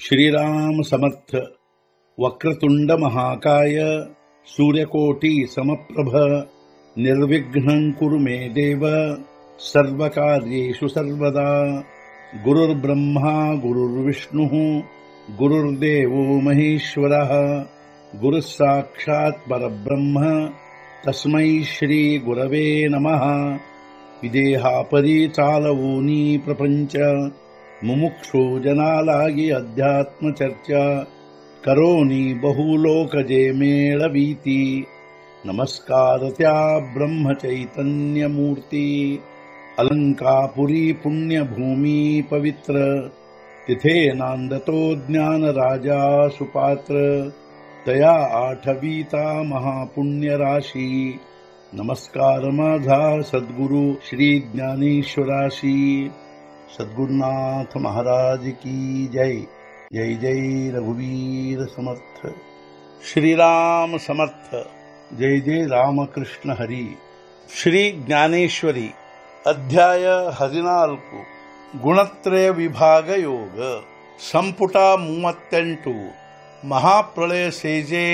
श्रीराम समर्थ। वक्रतुंड महाकाय सूर्यकोटि समप्रभ निर्विघ्नं कुरु मे देव सर्वकार्येषु सर्वदा। गुरुर्ब्रह्मा गुरुर्विष्णुः गुरुर्देवो महेश्वरः गुरुः साक्षात् परब्रह्म तस्मै श्री गुरवे नमः। विदेहापरि चालवूनी प्रपंच मुमुक्षु जनालागी अध्यात्म चर्चा करोनी बहुलोकजे मेळवीती। नमस्कार त्या ब्रह्म चैतन्य मूर्ती अलंकापुरी पुण्यभूमी पवित्र तिथे नांदतो ज्ञान राजा सुपात्र तया आठवीता महापुण्य राशी। नमस्कार माझा सद्गुरु श्री ज्ञानेश्वराशी। सद्गुरुनाथ महाराज की जय। जय जय रघुवीर समर्थ। श्रीराम समर्थ। जय जय रामकृष्ण हरी। ಶ್ರೀ ಜ್ಞಾನೇಶ್ವರಿ ಅಧ್ಯಾಯ 14 ಗುಣತ್ರಯ ವಿಭಾಗ ಯೋಗ ಸಂಪುಟ 38 ಮಹಾಪ್ರಳಯ ಸೇಜೆ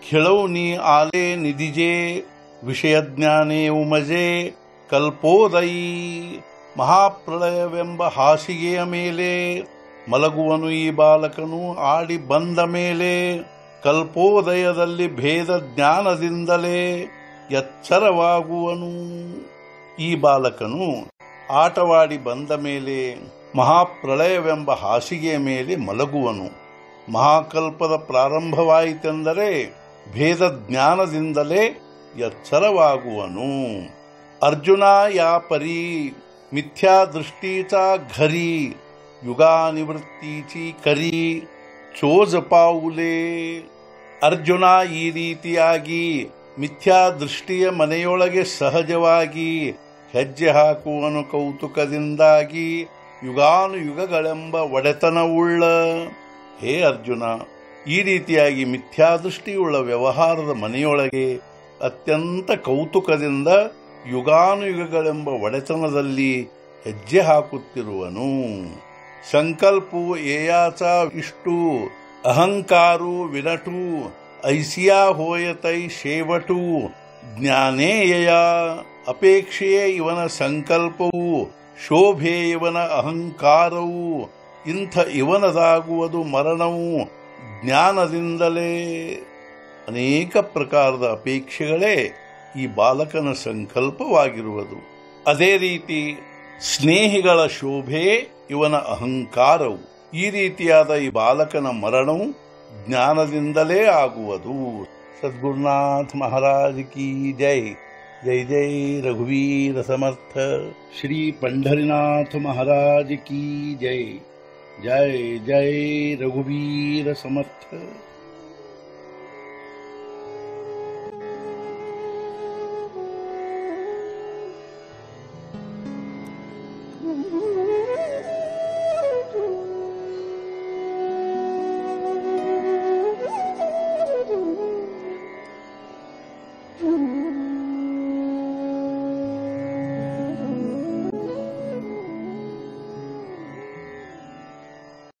ಖಿಳೌನಿ ಆಲೆ ನಿಧಿಜೆ ವಿಷಯಜ್ಞಾನೇ ಉಮಜೆ ಕಲ್ಪೋದಯಿ। ಮಹಾಪ್ರಳಯವೆಂಬ ಹಾಸಿಗೆಯ ಮೇಲೆ ಮಲಗುವನು ಈ ಬಾಲಕನು ಆಡಿ ಬಂದ ಮೇಲೆ ಕಲ್ಪೋದಯದಲ್ಲಿ ಭೇದ ಜ್ಞಾನದಿಂದಲೇ ಎಚ್ಚರವಾಗುವನು। ಈ ಬಾಲಕನು ಆಟವಾಡಿ ಬಂದ ಮೇಲೆ ಮಹಾಪ್ರಳಯವೆಂಬ ಹಾಸಿಗೆಯ ಮೇಲೆ ಮಲಗುವನು। ಮಹಾಕಲ್ಪದ ಪ್ರಾರಂಭವಾಯಿತೆಂದರೆ ಭೇದ ಜ್ಞಾನದಿಂದಲೇ ಎಚ್ಚರವಾಗುವನು। अर्जुना या परी मिथ्या दृष्टीचा घरी युगानिवृत्तीची करी चोज पाऊले। ಅರ್ಜುನ ಈ ರೀತಿಯಾಗಿ ಮಿಥ್ಯಾ ದೃಷ್ಟಿಯ ಮನೆಯೊಳಗೆ ಸಹಜವಾಗಿ ಹೆಜ್ಜೆ ಹಾಕುವನು ಕೌತುಕದಿಂದಾಗಿ ಯುಗಾನುಯುಗಗಳೆಂಬ ಒಡೆತನವುಳ್ಳ। ಹೇ ಅರ್ಜುನ, ಈ ರೀತಿಯಾಗಿ ಮಿಥ್ಯಾದೃಷ್ಟಿಯುಳ್ಳ ವ್ಯವಹಾರದ ಮನೆಯೊಳಗೆ ಅತ್ಯಂತ ಕೌತುಕದಿಂದ ಯುಗಾನುಯುಗಗಳೆಂಬ ಒಡೆತನದಲ್ಲಿ ಹೆಜ್ಜೆ ಹಾಕುತ್ತಿರುವನು। ಸಂಕಲ್ಪು ಏಯಾಚ ಇಷ್ಟು ಅಹಂಕಾರು ವಿನಟು ಐಸಿಯಾ ಹೋಯತೈ ಶೇವಟು ಜ್ಞಾನೇಯ। ಅಪೇಕ್ಷೆಯೇ ಇವನ ಸಂಕಲ್ಪವು, ಶೋಭೆ ಇವನ ಅಹಂಕಾರವು, ಇಂಥ ಇವನದಾಗುವುದು ಮರಣವು ಜ್ಞಾನದಿಂದಲೇ। ಅನೇಕ ಪ್ರಕಾರದ ಅಪೇಕ್ಷೆಗಳೇ ಈ ಬಾಲಕನ ಸಂಕಲ್ಪವಾಗಿರುವುದು। ಅದೇ ರೀತಿ ಸ್ನೇಹಿಗಳ ಶೋಭೆ ಇವನ ಅಹಂಕಾರವು। ಈ ರೀತಿಯಾದ ಈ ಬಾಲಕನ ಮರಣವು ಜ್ಞಾನದಿಂದಲೇ ಆಗುವುದು। ಸದ್ಗುರುನಾಥ ಮಹಾರಾಜ್ ಕಿ ಜೈ। ಜೈ ಜೈ ರಘುವೀರ ಸಮರ್ಥ। ಶ್ರೀ ಪಂಢರಿನಾಥ ಮಹಾರಾಜ್ ಕಿ ಜೈ। ಜೈ ಜೈ ರಘುವೀರ ಸಮರ್ಥ।